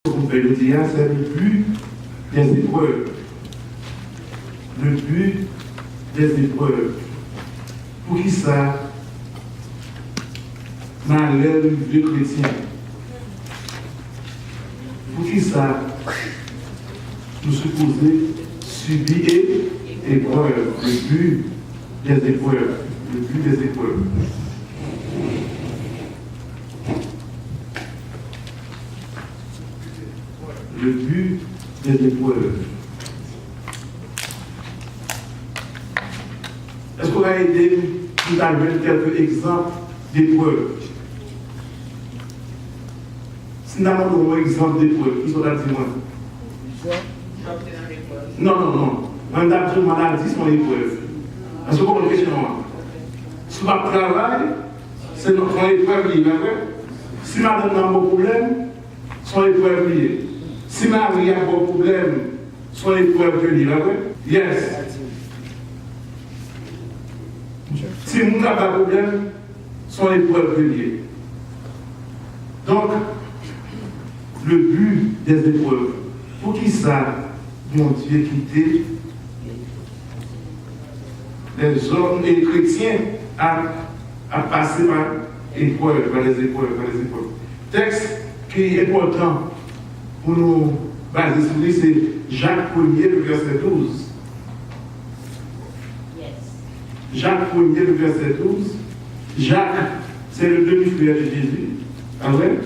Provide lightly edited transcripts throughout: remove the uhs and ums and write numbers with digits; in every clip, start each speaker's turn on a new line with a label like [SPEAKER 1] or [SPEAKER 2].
[SPEAKER 1] c'est le but des épreuves. Le but des épreuves. Pour qui ça malheur du vieux chrétien? Pour qui ça nous supposons subir épreuve? Le but des épreuves. Le but des épreuves. Le but des épreuves. Est-ce qu'on a aidé tout à l'heure quelques exemples d'épreuves? Si nous avons un exemple d'épreuve, qui sont là, dis-moi. Non. On a dit maladie, c'est une épreuve. Est-ce que vous comprenez la question? Si votre travail, c'est notre épreuve liée, d'accord? Si madame a un problème, son épreuve liée. Si Marie a un problème, son épreuve liée, d'accord? Yes. Si nous n'avons pas de problème, son épreuve liée. Donc, le but des épreuves, pour qui ça, mon Dieu, quitter les hommes et les chrétiens à passer par les épreuves. Texte qui est important pour nous baser sur lui, c'est Jacques 1er, le verset 12. Jacques 1er, le verset 12. Jacques, c'est le demi-frère de Jésus. Ah ouais?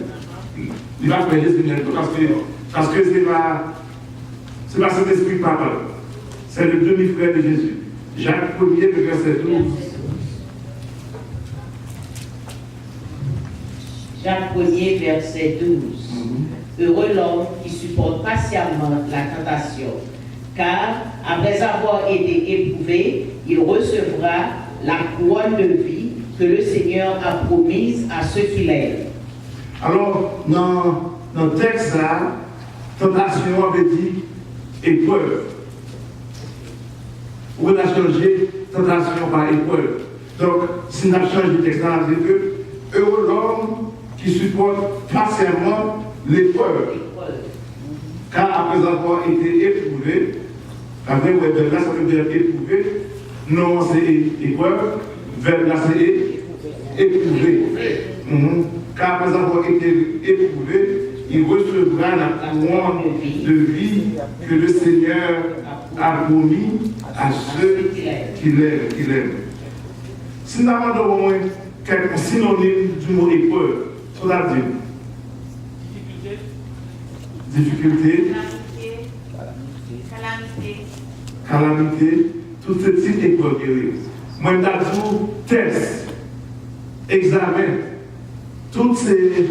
[SPEAKER 1] Il va faire Jésus bientôt parce que c'est pas cet esprit de parole. C'est le demi-frère de Jésus. Jacques 1er, le verset 12.
[SPEAKER 2] Jacques 1er, verset 12. Heureux l'homme qui supporte patiemment la tentation, car après avoir été éprouvé, il recevra la couronne de vie que le Seigneur a promise à ceux qui l'aiment.
[SPEAKER 1] Alors, dans le texte là, tentation avait dit épreuve. On a changé tentation par épreuve. Donc, si on a changé le texte là, on dit que heureux l'homme qui supporte patiemment l'épreuve. Car après avoir été éprouvé, après là, ça veut dire éprouvé, non, c'est épreuve, vers là, c'est éprouvé. Car après avoir été éprouvé, il recevra la couronne de vie que le Seigneur a promis à ceux qui l'aiment. Si nous avons au moins quelques synonymes du mot épreuve, cela dit difficulté, calamité, toutes ces petites épreuves. Moi, je dis test, examen, tous ces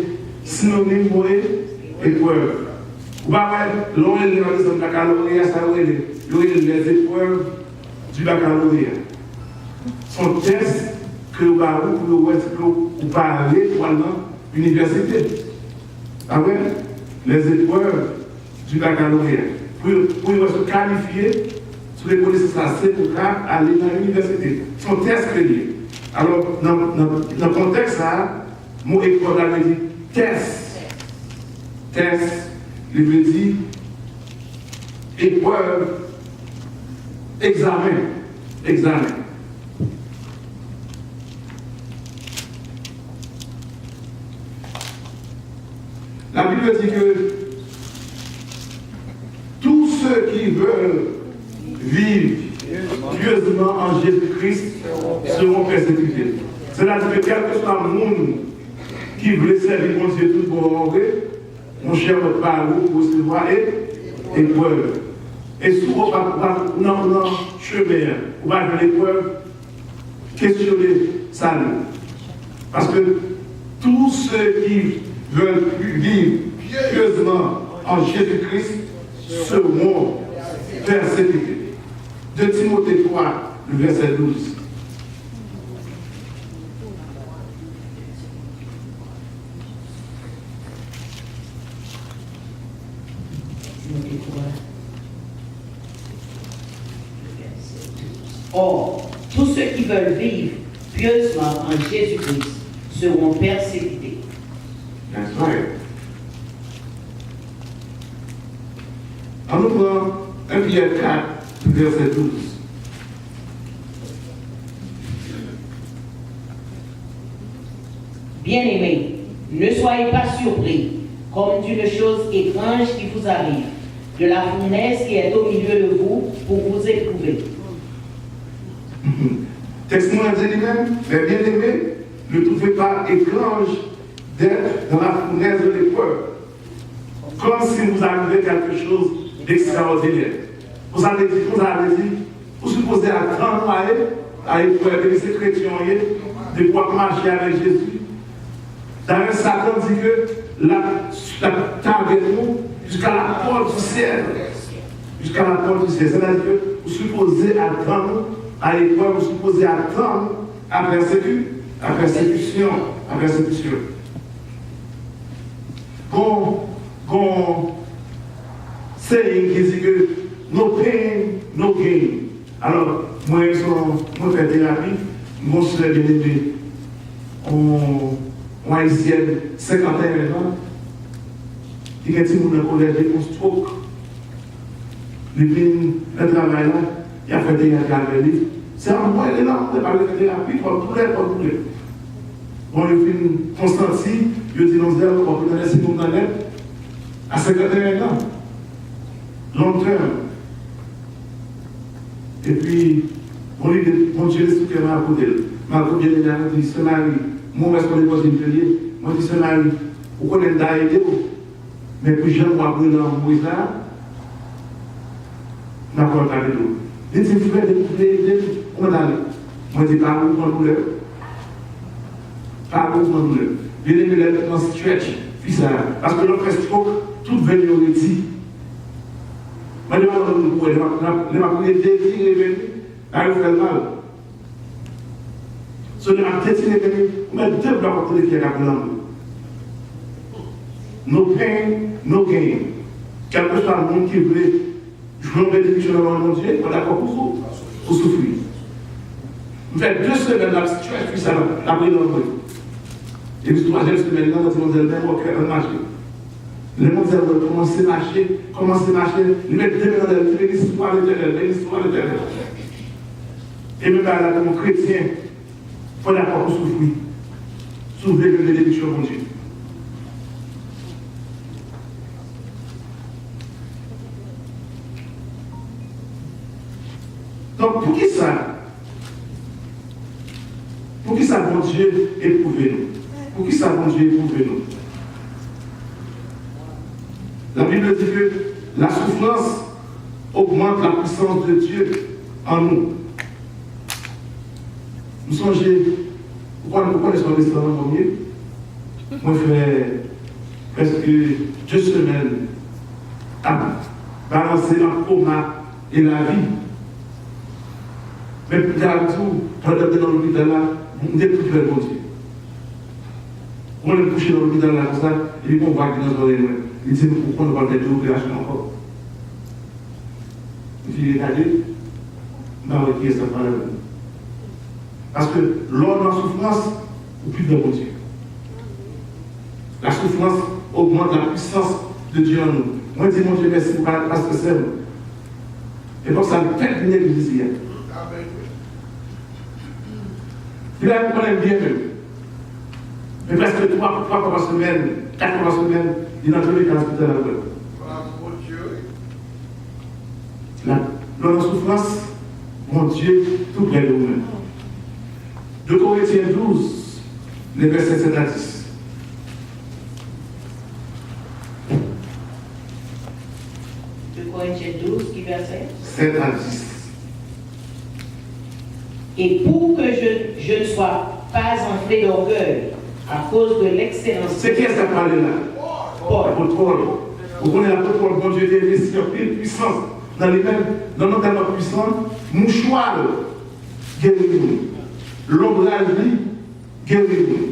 [SPEAKER 1] synonymes pour épreuve. Vous pouvez l'on est dans le baccalauréat, ça les épreuves du baccalauréat. Son test que vous parlez pendant l'université. Ah ouais? Les épreuves du baccalauréat. Pour se qualifier sur les connaissances assez pour aller dans l'université. Son test lié. Alors, dans le contexte, le mot épreuve veut dire test. Test, il veut dire épreuve, examen. La Bible dit que tous ceux qui veulent vivre pieusement en Jésus-Christ seront persécutés. C'est-à-dire que quel que soit le monde qui veut servir mon Dieu tout pour mon cher votre parole pour recevoir épreuve. Et souvent, dans le chemin, on va faire l'épreuve, questionner salut. Parce que tous ceux qui veulent vivre pieusement en Jésus-Christ seront persécutés. De Timothée 3, le verset 12.
[SPEAKER 2] Or, tous ceux qui veulent vivre pieusement en Jésus-Christ seront persécutés.
[SPEAKER 1] That's right. On nous prend 1 Pierre 4, verset 12.
[SPEAKER 2] Bien-aimés, ne soyez pas surpris, comme d'une chose étrange qui vous arrive, de la fournaise qui est au milieu de vous pour vous éprouver.
[SPEAKER 1] Texte nous dit lui-même, mais bien-aimés, ne trouvez pas étrange d'être dans la fournaise de l'épreuve, comme si vous arrivait quelque chose d'extraordinaire. Vous avez dit, vous supposez attendre à l'épreuve, et ces chrétiens, de pouvoir marcher avec Jésus. D'ailleurs, Satan dit que la target nous jusqu'à la porte du ciel. Jusqu'à la porte du ciel. C'est-à-dire que vous supposez attendre à l'épreuve, vous supposez attendre à persécution. C'est qui dit que no pain, no gain. Alors, moi, je fais thérapie, mon soeur bien-aimé, on haïtienne, 51 ans, il y a des gens dans le collège de stroke. Le travail là, il a fait des thérapie. C'est un moyen de là, on parle de thérapie, pour tout le. On le fait Constantin, il dit non, on peut laisser tout dans l'aide, à 51 ans. Long terme. Et puis, on lui dit, mon Dieu, c'est ce que m'a accordé. M'a accordé les gens, dit, c'est Marie, moi, est-ce qu'on est posé une période? Moi, je dis, c'est Marie, vous connaissez d'aide, mais puis j'aime moi brûler en Moïse là, n'a pas regardé l'eau. Il dit, vous faites des on va aller. Moi, je dis, pas vous prendre douleur. Pas vous prendre douleur. Bien aimé, les dans stretch, puis ça, parce que l'on fait stroke, tout veut nous dit. Mais les gens qui désirent venir, ils font mal. Ce n'est pas destiné à venir, mais deux blocs de pierre à blanc. No pain, no gain. Quel que soit le monde qui veut jouer une bénédiction dans mon Dieu, on est d'accord pour vous, pour souffrir. Vous faites 2 semaines là, si tu as fait ça, la brille dans le monde. Et puis, 3e semaine, là, on dit, on marche. Les gens vont commencer à marcher, ils mettent 2 mains dans le bénisse l'histoire de l'éternel. Et même là, comme chrétien, il faut d'accord pour souffrir. Souffrir de bénédiction, mon Dieu. Donc, pour qui ça? Pour qui ça, mon Dieu, éprouvez-nous? Pour qui ça, mon Dieu, éprouvez-nous? La Bible dit que la souffrance augmente la puissance de Dieu en nous. Vous songez, pourquoi nous sommes restés dans le premier? Moi, je fais presque 2 semaines à balancer le coma et la vie. Mais plus tard, pendant que dans l'hôpital là, on est tout le bon Dieu. On est couché dans l'hôpital là, comme ça, et puis on va dans nos oreilles. Il dit, pourquoi on va faire des opérations encore? Il dit, regardez, on va recueillir ça par là. Parce que lors de la souffrance, on plus de bon Dieu. La souffrance augmente la puissance de Dieu en nous. Moi, je dis, mon Dieu, merci parce que c'est moi. Et donc, ça me fait venir l'église hier. Il a un problème bien même. Mais presque 3 fois par semaine, 4 fois par semaine, il a trouvé qu'à l'hôpital là. Dans la souffrance, mon Dieu, tout près de nous-mêmes. 2 Corinthiens 12, les versets 7 à 10.
[SPEAKER 2] Corinthiens 12, qui verset
[SPEAKER 1] 7 à 10.
[SPEAKER 2] Et pour que je ne sois pas enflé d'orgueil à cause de l'excellence.
[SPEAKER 1] C'est qui est-ce qui a parlé là? Paul. Vous connaissez l'apôtre Paul, bon Dieu, il est une puissance dans les mêmes, dans notre tellement puissant, mouchoir, guéris-nous. L'ombrage, guéris-nous.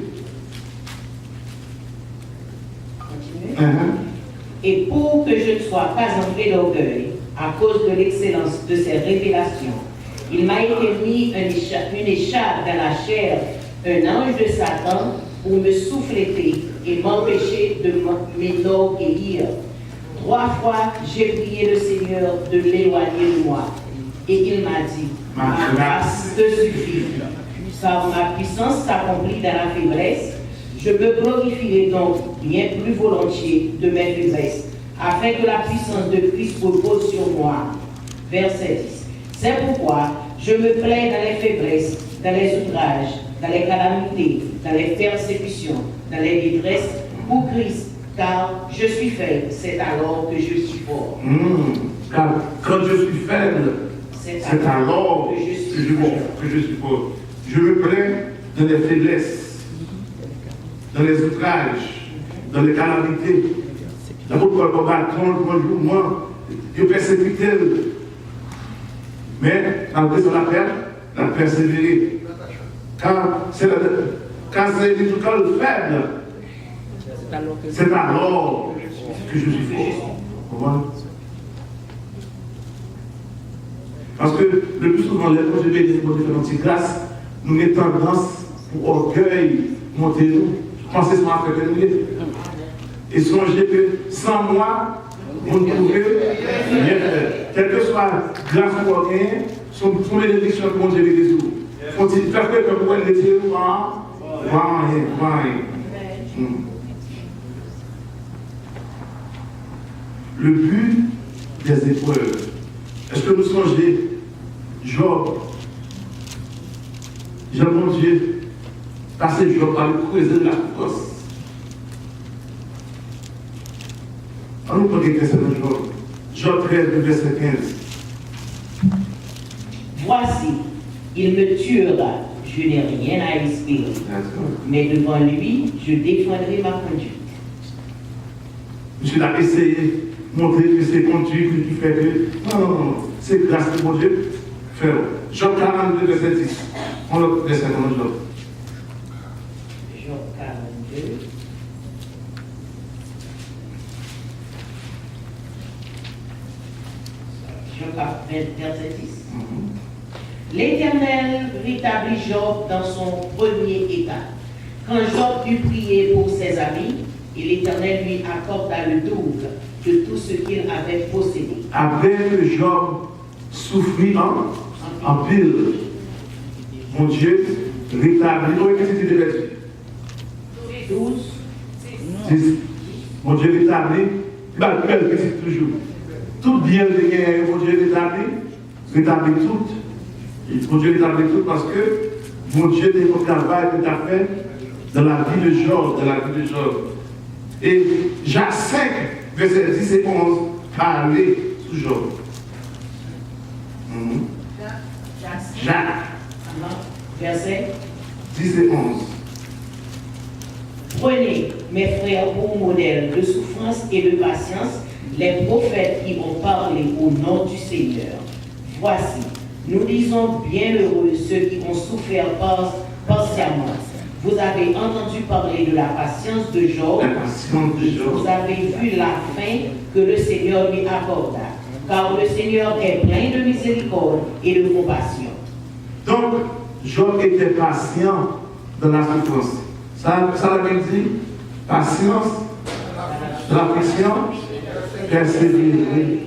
[SPEAKER 2] Et pour que je ne sois pas enflé d'orgueil à cause de l'excellence de ces révélations, il m'a été mis une écharpe dans la chair, un ange de Satan, pour me souffleter et m'empêcher de m'énorgueillir. 3 fois, j'ai prié le Seigneur de l'éloigner de moi. Et il m'a dit, ma grâce te suffit, car ma puissance s'accomplit dans la faiblesse. Je me glorifierai donc bien plus volontiers de mes faiblesses, afin que la puissance de Christ repose sur moi. Verset 10. C'est pourquoi je me plais dans les faiblesses, dans les outrages, dans les calamités, dans les persécutions, dans les détresses, pour Christ, car je suis faible, c'est alors que je suis fort.
[SPEAKER 1] Car quand je suis faible, c'est alors que je suis fort. Je me plais dans les faiblesses, dans les outrages, dans les calamités. L'apôtre Paul combat bonjour, moi, je persécute. Mais malgré son appel, la persévérer. Quand c'est tout cas faible, c'est alors que je suis fort. Comment? Parce que le plus souvent, les projets bénis pour différentes grâces, nous mettons tendance pour orgueil, monter nous, penser sur la fête. Et songez que sans moi, vous ne pouvez rien faire. Quelle que soit grâce ou rien, sont les bénédictions que mon Dieu les résout. Faut-il faire que vous pouvez les dire, rien. Le but des épreuves. Est-ce que nous songez, Job, mon Dieu, passer Job par le creuset de la crosse. On nous prend quelqu'un de Job. Job 13, verset 15.
[SPEAKER 2] Voici, il me tuera, je n'ai rien à espérer. Mais devant lui, je défendrai ma conduite.
[SPEAKER 1] Monsieur a essayé de montrer que c'est conduite qui fait que. Non. C'est grâce de mon Dieu. Faire. Job 42, verset 10. On le verset dans Job.
[SPEAKER 2] Job 42. Job 20, verset 10. L'Éternel rétablit Job dans son premier état. Quand Job eut prié pour ses amis, et l'Éternel lui accorda le double de tout ce qu'il avait possédé.
[SPEAKER 1] Après que Job souffrit en pile, mon Dieu rétablit. Oui, qu'est-ce que tu devais dire?
[SPEAKER 2] 12.
[SPEAKER 1] 10. Mon Dieu rétablit. Belle que c'est toujours. Tout bien de guerre, mon Dieu rétablit tout. Mon Dieu rétablit tout parce que mon Dieu est au travail tout à fait dans la vie de Job, Et Jacques 5, verset 10 et 11, va aller sous Job. Jacques.
[SPEAKER 2] Verset
[SPEAKER 1] 10 et 11.
[SPEAKER 2] Prenez, mes frères, pour modèle de souffrance et de patience, les prophètes qui ont parlé au nom du Seigneur. Voici, nous disons bienheureux ceux qui ont souffert patiemment. Vous avez entendu parler de la patience de Job. Vous avez vu la fin que le Seigneur lui accorda. Car le Seigneur est plein de miséricorde et de compassion.
[SPEAKER 1] Donc, Job était patient dans la souffrance. Ça veut dire patience, l'affliction, persévérer,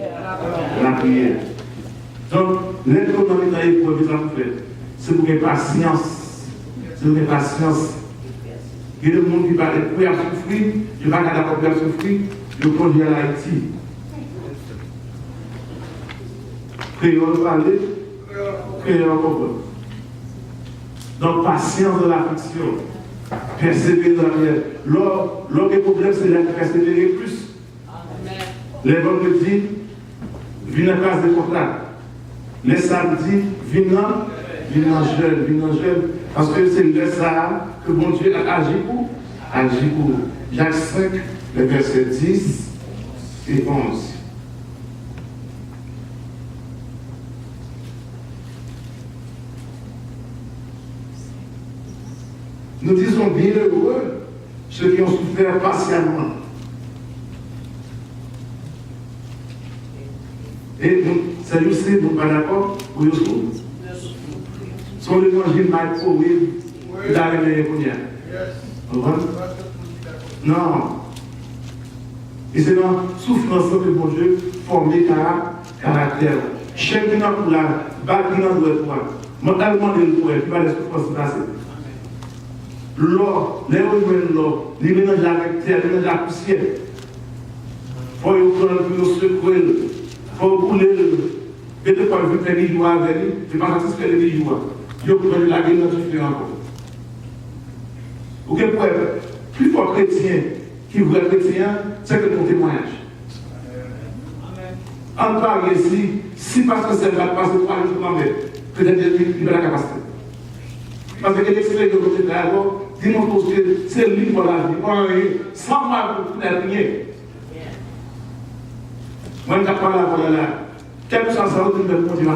[SPEAKER 1] la prière. Donc, l'économie dans l'épreuve, c'est pour une patience. C'est une patience. Il y a des gens qui va être prêt à souffrir, il va être prêt à souffrir, il conduit à Haïti. Créole parler, créole comprendre. Donc, patience de l'affliction, persévérer dans la prière. L'autre problème, c'est de persévérer plus. Les vendredis, viennent à place de contact. Les samedis, viennent en jeûne. Parce que c'est le ça que mon Dieu a agi pour. Jacques 5, les versets 10 et 11. Nous disons bien heureux ceux qui ont souffert patiemment. Et c'est aussi, vous n'êtes pas d'accord? Vous êtes son évangile microwave, il a réveillé pour dire. Non. Et c'est dans la souffrance que mon Dieu forme caractère. Chaque qui n'a pour la bague qui n'a pour la mentalement de l'eau, qui va les souffrances passer. L'or, les humains, l'or, les mélanges avec terre, les mélanges avec la poussière. Il faut prendre pour nous secouer, il faut bouler. Et de quoi vous faites les joie avec lui, je ne vais pas satisfaire les joie. Je vais prendre la gueule dans tout fait encore. Ok, pour être plus fort chrétien qui vrai chrétien, c'est que ton témoignage. En parle ici, si pasteur c'est va passer 3 jours, peut-être qu'il a la capacité. Parce que l'expérience de votre d'abord, dis-moi que c'est le livre de la vie, sans mal pour la rien. Moi, je ne parle pas là. Quel que soit ça, je vais me dire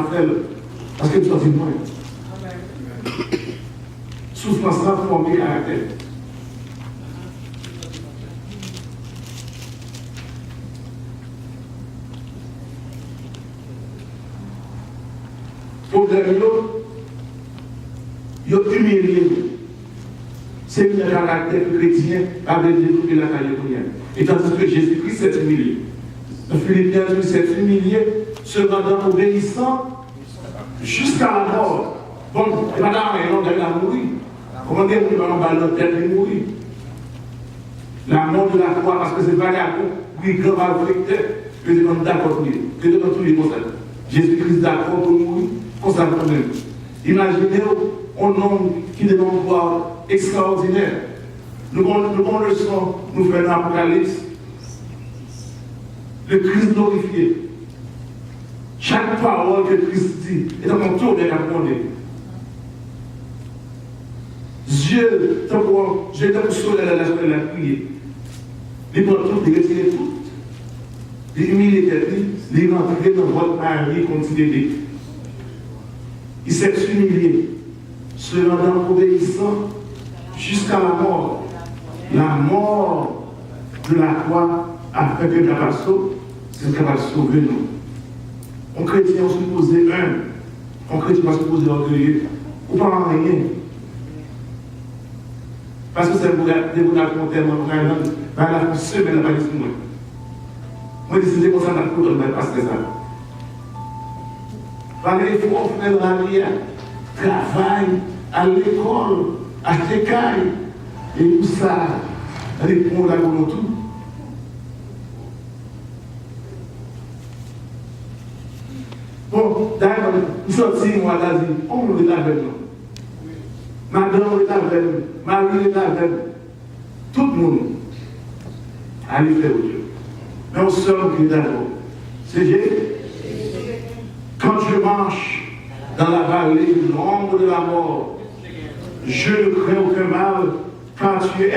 [SPEAKER 1] parce que je suis moi. Souffrance là pour former caractère. Problème, il est humilié. C'est un caractère chrétien avec développer la carrière. Et tandis que Jésus-Christ s'est humilié. Philippiens dit s'est humilié, se rendant obéissant jusqu'à la mort. Bon, il va la mourir. Comment dire qu'il va dans la tête de mourir? La mort de la croix, parce que c'est vagabond, lui, grand malfecteur, que je suis d'accord pour lui, que je tous les conseils. Jésus-Christ d'accord pour mourir, pour ça quand même. Imaginez un homme qui est dans un pouvoir extraordinaire. Nous avons le son, nous faisons l'Apocalypse. Le Christ glorifié. Chaque parole que Christ dit est dans mon tour de répondre. Dieu, tant pour sauver la prière. Il prend tout, il retire tout. Il humilie il est entré dans votre mari considéré. Il s'est humilié, se rendant obéissant jusqu'à la mort. La mort de la croix a fait que la passeau, c'est ce qui va sauver nous. Un chrétien se poser un chrétien va se poser orgueilleux, ou pas rien. Parce que c'est pour des raconter mon frère, la semaine, la valise pour moi. Moi, je disais comme ça, dans le cours, parce que ça. Il faut faire la vie, travail, à l'école, acheter caille, et tout ça, répondre à tout. Bon, d'ailleurs, nous sortis, moi, là, on est avec nous. Madame est avec nous, Marie est avec nous. Tout le monde. Allez faire Dieu. Mais on sort qui est d'accord. C'est Jésus. Quand je marche dans la vallée de l'ombre de la mort, je ne crains aucun mal, car tu es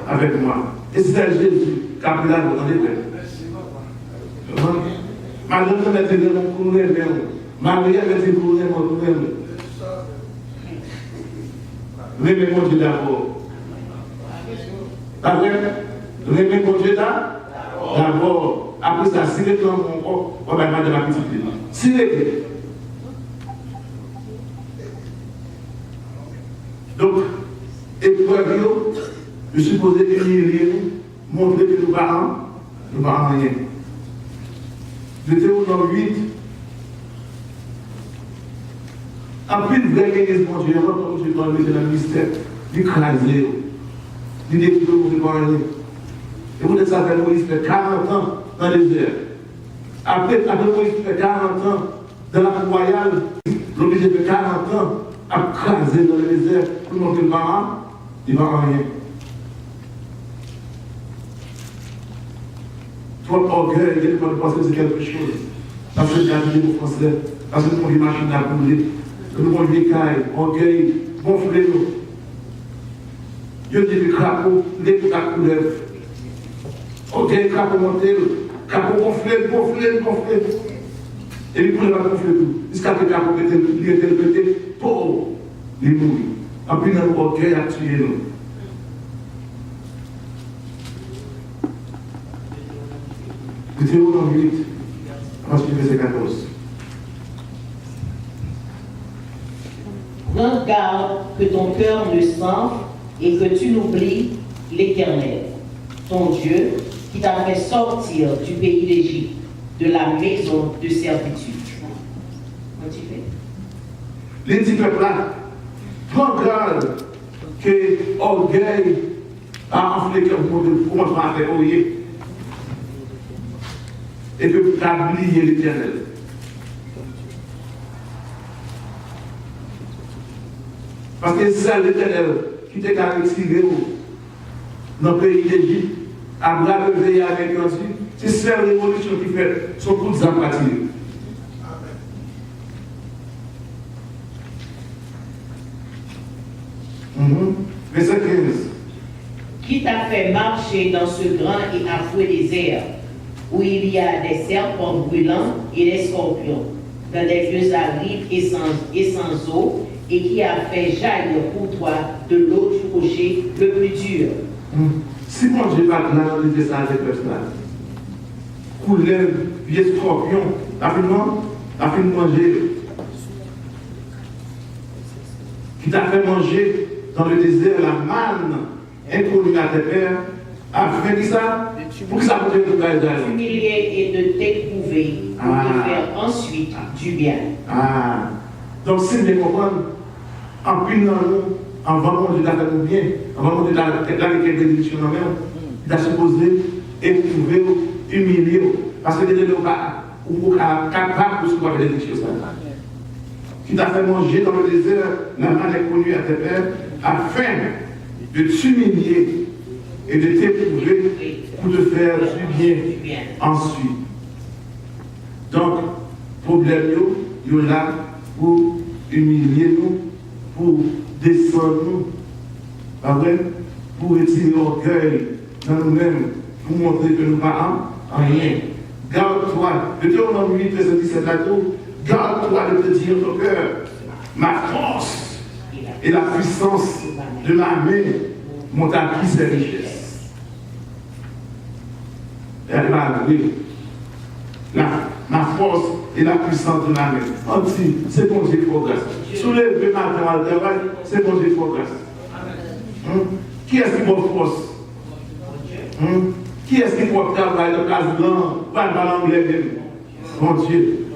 [SPEAKER 1] avec moi. Et c'est Jésus qui a pris la voix dans les pères. Madame te mette dans mon couloir, Marie mette dans mon couloir. Remets mon Dieu d'abord. Remets mon Dieu d'abord. Après ça, si les gens on va mettre de la petite vie. Si les donc, épreuve, je suis posé humilier, montrer que nous ne parlons rien. Deutéronome 8. Après une vraie guérison, mon Dieu, quand je dois mettre dans le mystère, d'écraser, de détruire pour parler. Et vous êtes savez, Moïse fait 40 ans dans le désert. Après Moïse fait 40 ans dans la cour royale, l'obligé fait 40 ans à craser dans le désert pour montrer le parent, il ne va rien. Trop orgueil, il faut penser que c'est quelque chose. Parce que j'ai appris au français, parce que nous avons des machines à bouler, nous avons des cailles, orgueil, gonfler nous. Dieu dit le crapaud, les la couleur. Orgueil, crapaud monter, crapaud gonfler. Et lui, il va gonfler tout. Jusqu'à ce que le crapaud était répété, pour les mourir. En plus, notre orgueil a tué nous. Deutéronome 8, ensuite verset 14.
[SPEAKER 2] Prends garde que ton cœur ne s'enfle et que tu n'oublies l'Éternel, ton Dieu, qui t'a fait sortir du pays d'Égypte, de la maison de servitude. Continuez.
[SPEAKER 1] Les petits peuples là, prends garde que orgueil a enflé que vous commencez à faire ouiller et que vous oubliez l'Éternel. Parce que c'est l'Éternel qui t'a retiré dans le pays d'Égypte, à braver avec eux, c'est la révolution qui fait son coup de zapatir. Verset 15.
[SPEAKER 2] Qui t'a fait marcher dans ce grand et affreux désert, où il y a des serpents brûlants et des scorpions, dans des lieux arides et sans eau, et qui a fait jaillir pour toi de l'eau du rocher le plus dur.
[SPEAKER 1] Si mon Dieu va là, on dit ça avec personne. Couler, vieux scorpion, rapidement manger. Qui t'a fait manger dans le désert la manne inconnue à tes pères, afin de ça, pour que ça vous donne de
[SPEAKER 2] t'humilier et de t'éprouver, pour te faire ensuite du bien.
[SPEAKER 1] Donc, si vous comprenez, en plus, avant de la faire bien, avant de la quelques bénédictions dans même, il a supposé éprouver, humilier, parce que les gens sont capables de se voir des bénédictions. Qui t'a fait manger dans le désert la manne inconnue à tes pères, afin de t'humilier et de t'éprouver pour te faire du bien ensuite. Donc, problème, il est là pour humilier nous, pour descendre nous, pas vrai? Pour retirer l'orgueil dans nous-mêmes, pour montrer que nous ne sommes rien. Garde-toi, Deutéronome 8, verset 17 là, garde-toi de te dire dans ton cœur, ma force et la puissance de ma main m'ont acquis ces richesses. Elle va arriver. Ma force et la puissance de ma main. On dit, c'est bon Dieu qui progresse. Soulève matin à travail, c'est bon Dieu qui progresse. Qui est-ce qui porte force? Qui est-ce qui porte travail de place blanc, pas de l'anglais même? Bon Dieu.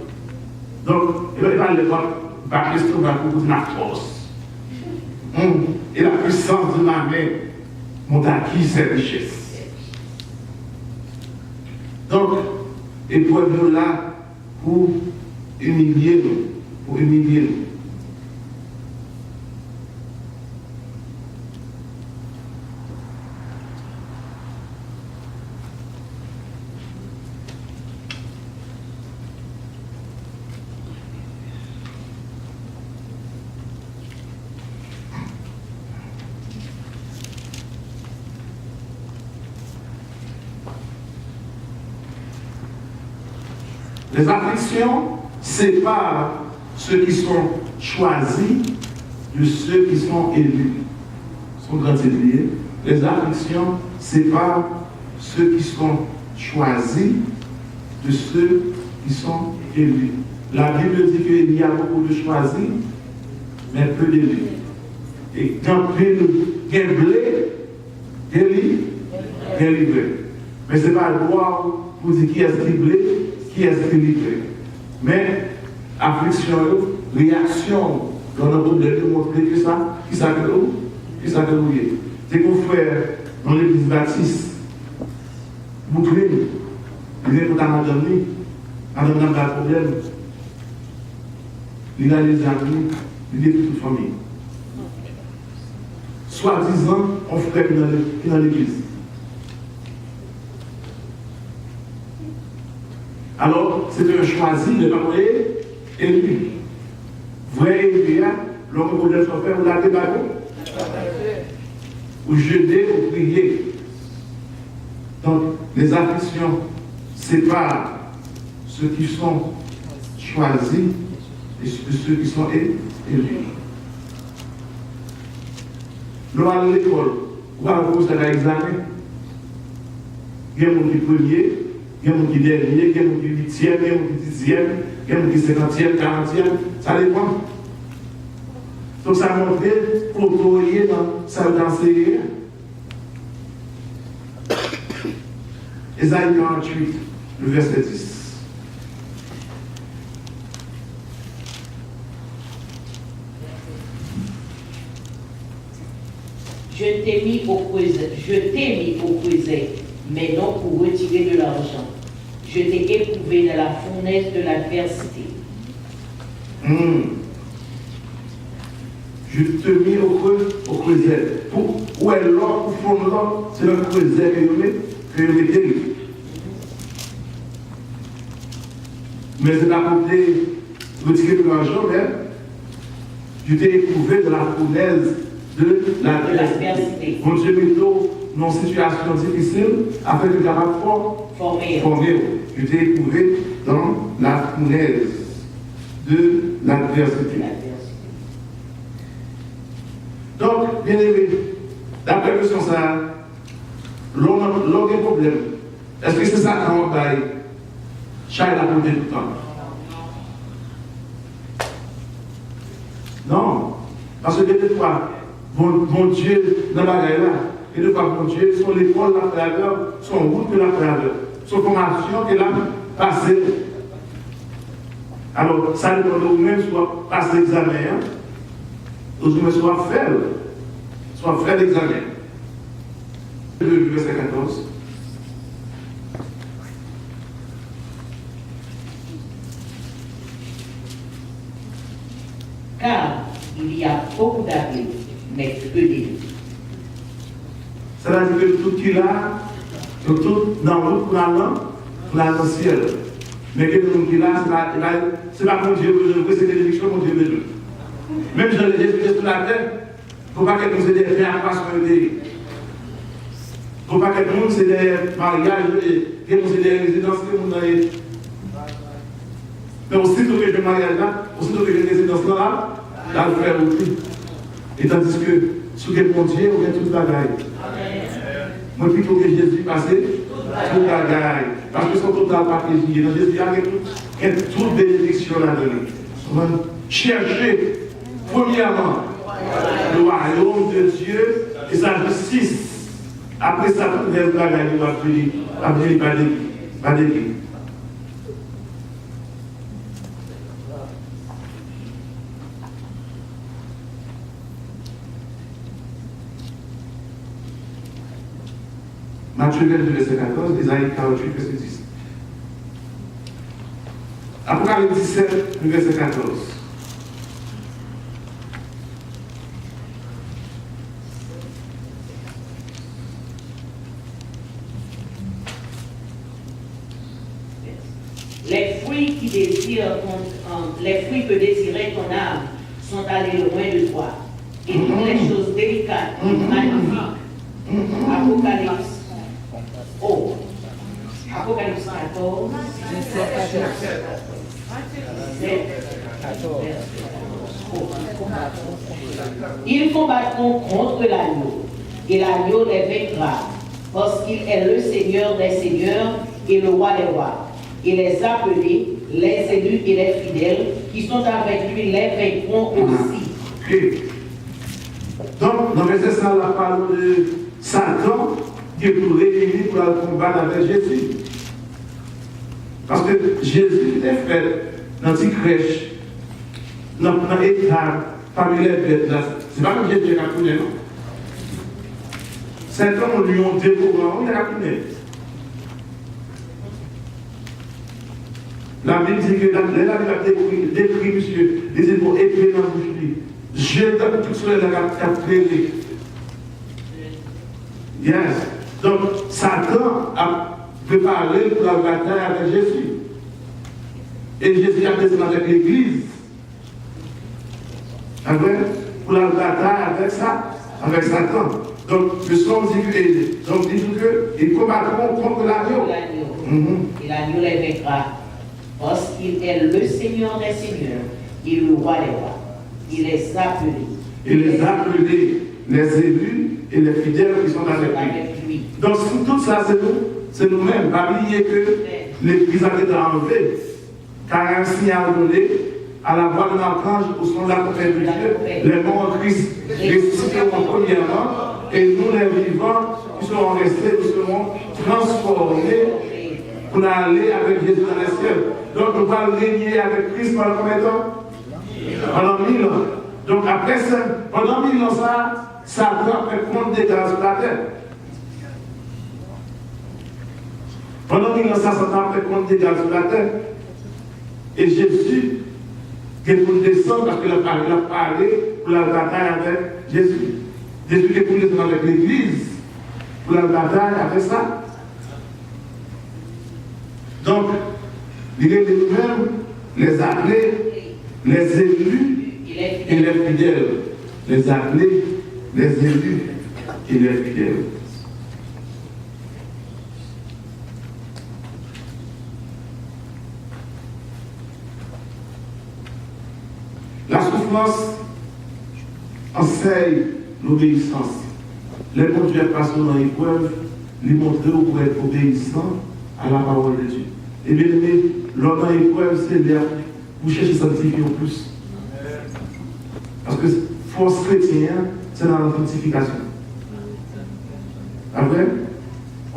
[SPEAKER 1] Donc, il va le voir, va Christ va pour ma force. Et la puissance de ma main m'ont acquis ces richesses. Donc, et pour nous là, pour humilier nous, Les afflictions séparent ceux qui sont choisis de ceux qui sont élus. Sont grands oubliés. Les afflictions séparent ceux qui sont choisis de ceux qui sont élus. La Bible dit qu'il y a beaucoup de choisis, mais peu d'élus. Et quand il y a blé, il est livré. Mais ce n'est pas le droit pour dire qui est-ce qui est blé, qui est-ce qui est livré. Mais, affliction, réaction, dans le problème de montrer que ça, qui ça que vous est. C'est qu'on fait dans l'église baptiste, boucler, il vient pour ta madame, madame n'a pas de problème. Il a les amis, il est toute famille. Soi-disant, on fait qui dans l'église. Alors, c'est un choisi de l'envoyer élu. Vrai élu, l'homme pour le faire, vous l'avez pas ou jeter ou prier. Donc, les afflictions séparent ceux qui sont choisis et ceux qui sont élus. Nous allons à l'école, on va poser un examen. Il y a des gens qui premier, il y a des gens qui dernier, il y a des gens qui huitième, il y a des gens qui dixième, il y a des gens qui cinquantième, quarantième, ça dépend. Donc ça montre pour dans ça d'enseigner. Ésaïe 48, le verset 10.
[SPEAKER 2] Je t'ai mis au creuset, mais non pour retirer de l'argent. Je t'ai éprouvé dans la fournaise de l'adversité.
[SPEAKER 1] Je te mis au creuset. Où est l'or, où fond l'or, c'est le creuset que je mets. Mais c'est pas pour te retirer de l'argent, mais je t'ai éprouvé de la fournaise de l'adversité. Mon Dieu, plutôt dans une situation difficile, afin que tu capable former. Je t'ai éprouvé dans la fournaise de l'adversité. Donc, bien aimé, d'après le sens, l'on a un problème. Est-ce que c'est ça qu'on va Charles a posé tout le temps? Non. Parce que des fois, mon Dieu, dans la bagaille là, et des fois, mon Dieu, son école l'a fait avec, son route que l'a fait avec, son formation qu'elle a passée. Alors, ça dépend de vous-même, soit passer l'examen, ou soit faire l'examen. Le verset 14.
[SPEAKER 2] Car il y a beaucoup d'appelés, mais peu d'élus.
[SPEAKER 1] Ça veut dire que tout qui là, tout dans l'autre pour la ciel. Mais que tout qui là, c'est pas mon Dieu que c'est l'élection, mon Dieu besoin. Même je l'ai dit sur la terre, il ne faut pas que nous ayons des réactions sur le pays. Il ne faut pas que nous ayons des mariages, que nous ayons des résidences, que nous ayons. Mais aussitôt que je mariage là, aussitôt que je résidence là, là, le frère aussi. Et tandis que, sous le mon Dieu, on vient toute bagaille. Moi, plutôt que Jésus passé, toute bagaille. Parce que son total paquet, dans Jésus, il y a toute bénédiction là-dedans. On va chercher, premièrement, le royaume de Dieu et sa justice. Après ça, tout le bagaille, il va venir par des vies. Matthieu 22, verset 14, Isaïe 48, verset 10. Apocalypse 17, verset 14.
[SPEAKER 2] Les fruits que désirait ton âme sont allés loin de toi. Et toutes les choses délicates, magnifiques. Apocalypse. Oh, Apocalypse 14, Ils combattront contre l'agneau, et l'agneau les vaincra, parce qu'il est le Seigneur des seigneurs et le roi des rois. Et les appelés, les élus et les fidèles qui sont avec lui les vaincront aussi.
[SPEAKER 1] Okay. Donc, dans le verset, ça parle de Satan qui est pour réunir pour le combattre avec Jésus. Parce que Jésus est fait dans une crèche, dans l'état, parmi les bêtes là. C'est pas comme Jésus a connu, non? Certains lui ont dévoré, il a connu. La Bible dit que la Bible a décrit, monsieur, les éléments épais dans la bouche. Je donne tout cela dans la capitale. Yes. Donc, Satan a préparé pour la bataille avec Jésus. Et Jésus a présenté avec l'Église. Pour la bataille avec ça, avec Satan. Donc, le son dit qu'ils combattront contre l'agneau.
[SPEAKER 2] Et l'agneau les vaincra. Parce qu'il est le Seigneur des seigneurs et le roi des rois. Il les appelés.
[SPEAKER 1] Il les appelés, les élus et les fidèles qui sont avec lui. Donc, tout ça, c'est nous-mêmes. Pas oublier que l'Église a été enlevée, car un signal donné à la voix de l'archange au son de la prophète de Dieu, les morts en Christ ressusciteront premièrement, et nous, les vivants, qui serons restés, nous serons transformés pour aller avec Jésus dans les cieux. Donc, on va régner avec Christ pendant combien de temps? Pendant 1000 ans. Donc, après ça, pendant 1000 ans, Satan fait compte des grâces sur la terre. Pendant 1000 ans, Satan fait compte des grâces sur la terre. Et Jésus, qui est pour descendre parce qu'il a parlé pour la bataille avec Jésus. Jésus qui est pour descendre avec l'Église pour la bataille avec ça. Donc, il est lui-même les appelés, les élus et les fidèles. Les appelés, les élus et les fidèles. La souffrance enseigne l'obéissance. Les conduire passent dans l'épreuve, lui montrer où pour être obéissant à la parole de Dieu. Et bien aimé, l'homme dans l'épreuve, c'est là pour chercher à sanctifier en plus. Parce que force chrétienne, c'est dans la sanctification. Après,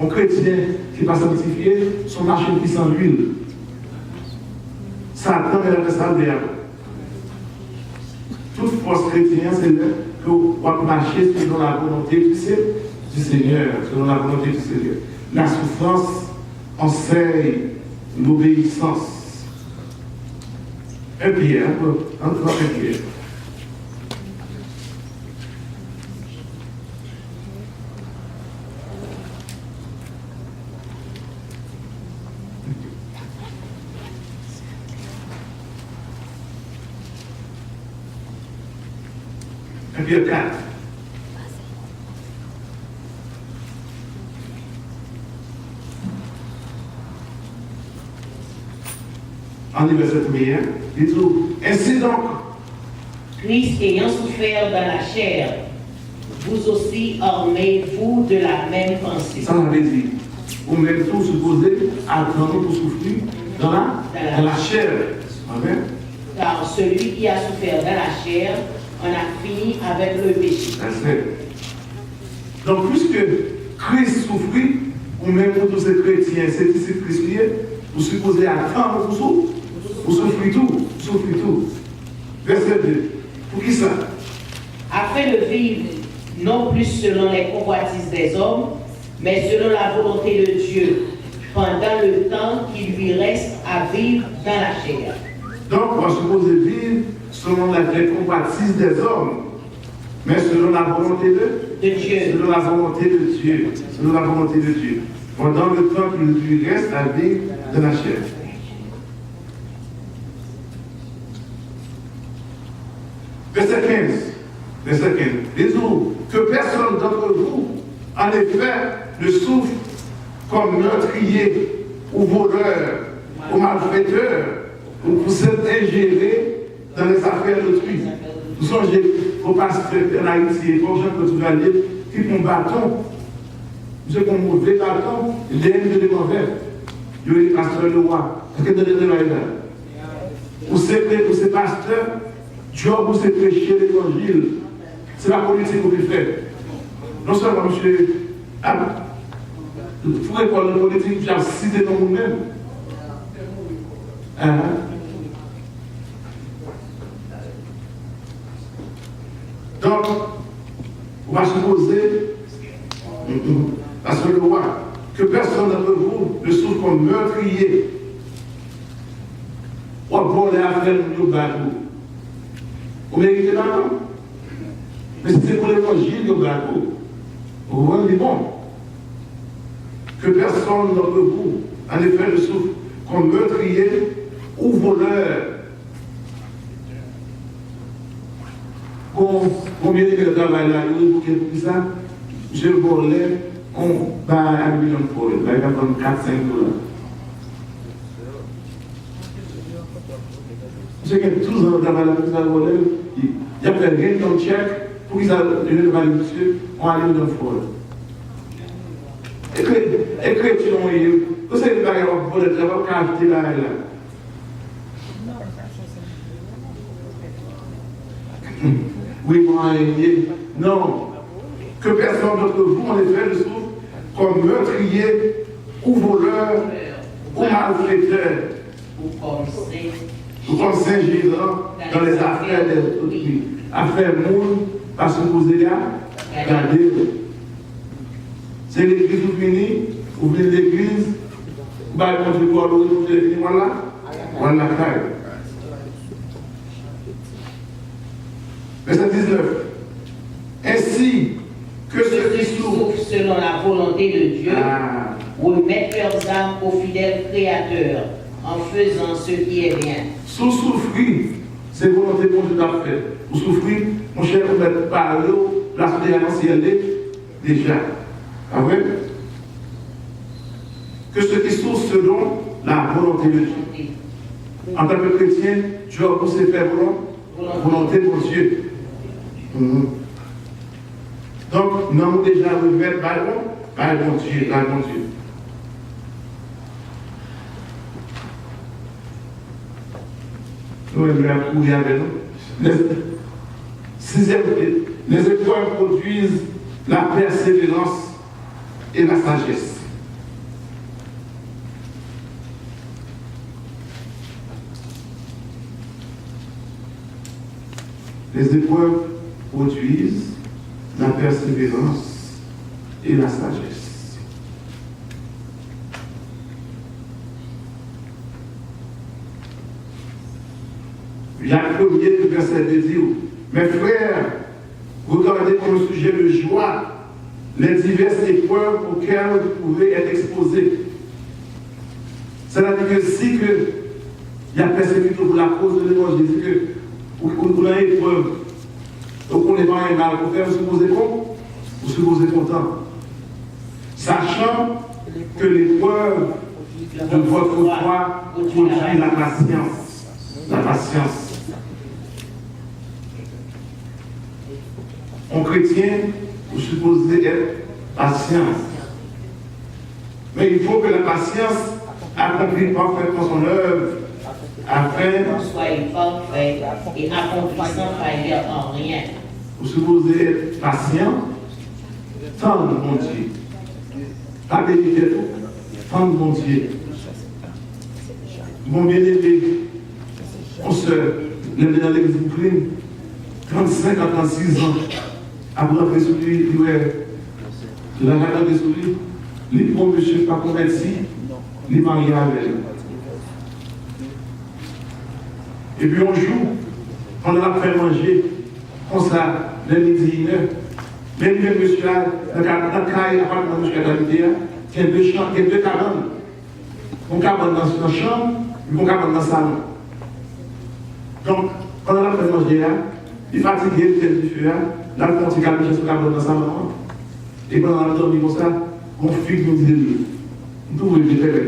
[SPEAKER 1] un chrétien qui n'est pas sanctifié, son machine qui sans l'huile. Satan est le salvé. Toute force chrétienne, c'est là que vous marcher selon la volonté du Seigneur, selon la volonté du Seigneur. La souffrance enseigne l'obéissance. Un Pierre, encore un Pierre. Pierre 4. En verset 1er, il dit ainsi donc,
[SPEAKER 2] Christ ayant souffert dans la chair, vous aussi armez-vous de la même pensée.
[SPEAKER 1] Ça veut dire, vous-même tous supposés attendre pour souffrir dans la chair. Amen.
[SPEAKER 2] Car celui qui a souffert dans la chair on a fini avec le péché.
[SPEAKER 1] Donc, puisque Christ souffrit, ou même pour tous ces chrétiens, c'est ici Christ, vous supposez attendre pour souffrir tout. Verset 2. Pour qui ça?
[SPEAKER 2] Afin de vivre non plus selon les convoitises des hommes, mais selon la volonté de Dieu, pendant le temps qu'il lui reste à vivre dans la chair.
[SPEAKER 1] Donc, on va supposer vivre selon les convoitises des hommes, mais selon la volonté de
[SPEAKER 2] Dieu.
[SPEAKER 1] Selon la volonté de Dieu. Selon la volonté de Dieu. Pendant le temps qu'il lui reste à vivre de la chair. Verset 15. Verset 15. Disons que personne d'entre vous, en effet, ne souffre comme meurtrier ou voleur ou malfaiteur ou pour s'être ingéré dans les affaires d'autrui. Vous songez au pasteur en Haïti, aux gens que tu vas lire, qui font bâton. Vous savez qu'on mauvais bâton, il est de mauvais. Il y a le pasteur le roi. Est-ce que vous avez là? Ou c'est pasteur, job ou c'est prêcher l'évangile. C'est la politique qu'on peut faire. Non seulement, monsieur, il faut répondre à la politique, j'ai cité dans vous-même. Donc, on va supposer, parce que le roi, que personne d'entre vous ne souffre comme meurtrier. Ou pour les affaires de bateau. Vous méritez pas, mais c'est pour l'évangile de bateau. Vous voyez, bon. Que personne d'entre vous, en effet, ne souffre comme meurtrier ou voleur. Combien de travail là, pour ça, je volais, on va à 1 million pour eux, là, il va prendre 4-5 $. Je sais que tous les travail là, pour ça, volé, il y a fait rien comme chèque, pour qu'ils aient le travail, monsieur, on a 1 million pour eux. Et que tu l'as eu, vous savez, il va y avoir pour le travail, quand acheter là et là. Oui, moi, non. Que personne d'entre vous, en effet, ne souffre comme meurtrier ou voleur ou malfaiteur
[SPEAKER 2] ou comme
[SPEAKER 1] Saint-Gérard dans les affaires d'autrui. Affaires monde, parce que vous êtes là, regardez. C'est l'église vous venez, vous venez de l'église, vous allez contribuer à l'autre, vous allez venir voilà, Verset 19. Ainsi que ceux qui souffrent
[SPEAKER 2] selon la volonté de Dieu remettent leurs âmes au fidèle Créateur en faisant ce qui est bien.
[SPEAKER 1] Sous souffrir, c'est volonté de Dieu d'a fait. Vous souffrez, mon cher, vous mettez par l'eau, la espérance y est déjà. Ah ouais? Que ceux qui souffrent selon la volonté de Dieu. En tant que chrétien, Dieu a poussé faire volonté de Dieu. Donc, nous avons déjà ouvert par bon Dieu, par bon Dieu. Nous allons courir avec nous. Sixième, les épreuves produisent la persévérance et la sagesse. Les épreuves produisent la persévérance et la sagesse. Jacques 1er, verset 2 dit, mes frères, regardez comme sujet de joie les diverses épreuves auxquelles vous pouvez être exposés. C'est-à-dire que si il y a persécution pour la cause de l'évangile, que vous avez une épreuve, donc on n'est pas un mal pour faire, vous supposez bon, vous supposez content. Sachant que l'épreuve de votre foi produit la patience. La patience. En chrétien, vous supposez être patient. Mais il faut que la patience accomplisse parfaitement son œuvre afin
[SPEAKER 2] que soyez parfait et accomplissant faillir en rien.
[SPEAKER 1] Vous supposez être patient, tendre mon Dieu. Pas délicat, tendre mon Dieu. Mon bien-aimé, on se lève dans l'église Brooklyn, 35 à 36 ans, après avoir sur lui, il a regardé sur lui, les bons monsieur pas converti, les mariés avec lui. Et puis un jour, on a fait manger, comme ça, le midi, une heure. Même le monsieur là, dans le cahier, appartement de monsieur Cadamité, il y a deux cabanes. Une cabane dans la chambre, et une cabane dans le salon. Donc, quand on a fait manger là, il est fatigué, il est du feu là, là, il continue à manger sur la cabane dans le salon. Et quand on a dormi comme ça, mon fils nous dit, il trouve le vite avec lui.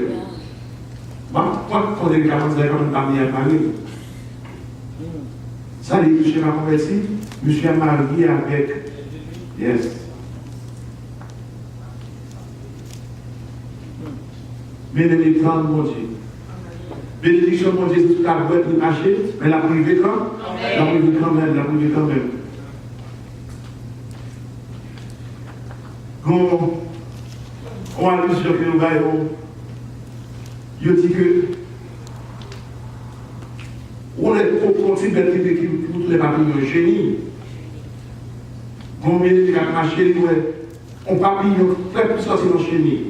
[SPEAKER 1] Moi, quand on est cabanes, c'est comme une famille à Paris. Ça, les monsieur m'a converti, monsieur a marié avec. Yes. Bénédiction de mon Dieu. Bénédiction de mon Dieu, c'est tout la boîte de marché, mais la privée quand? La privée quand même, la privée quand même. Quand on a vu sur que nous voyons, je dis que on est au continent qui pour tous les papillons génie. Combien de cas marché, on papillon très plus sorti dans le chenille.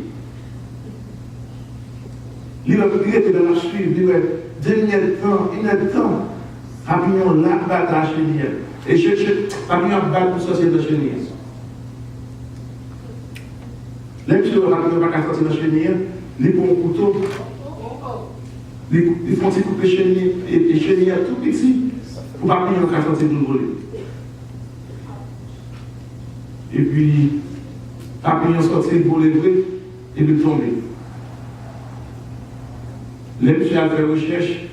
[SPEAKER 1] Il était dans la suite, il dernier temps, papillon là, bat la chenille. Et papillon bat pour sortir dans la chenille. Les petits papillons ne pas sortir dans la chenille, ils prennent un couteau, ils font couper chenille, et chenille tout petit, pour papillon ne pas sortir de voler. Et puis, papillon sorti pour lever et de tomber. Les monsieur a fait recherche,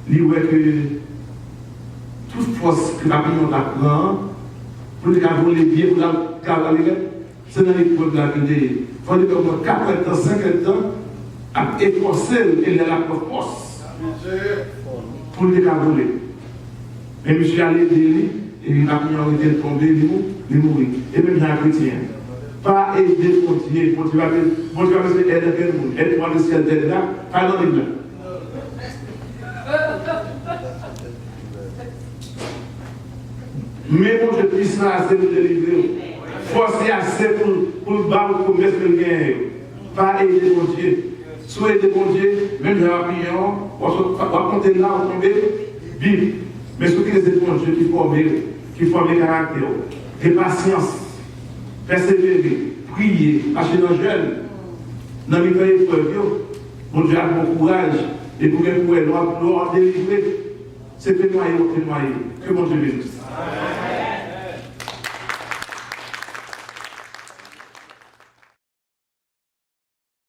[SPEAKER 1] il voit que toute force que papillon a prend, pour les avoir les pieds, pour la cavalier, c'est dans l'épreuve de la vie. Il faut que pendant 4 ans, 5 ans, à efforcer et la force pour les cavalier. Mais monsieur a aidé lui, et les papillons étaient tombés, ils mourent. Et même dans les chrétiens. Pas aider mon Dieu. Mon Dieu va me aider le monde. Aide-moi le ciel d'aide là. Pas dans l'église. Mais mon Dieu puissant assez pour délivrer. Forcer assez pour le bas pour commerce de gain. Pas aider mon Dieu. Soit aider mon Dieu, même dans la prière, on va compter là, on va tomber, vivre. Mais ce qui est mon Dieu qui forme le caractère, de patience, persévérer, prier, marcher dans le jeûne, dans les épreuves, mon Dieu a bon courage et pour que nous délivrer, c'est témoigner. Que mon Dieu bénisse.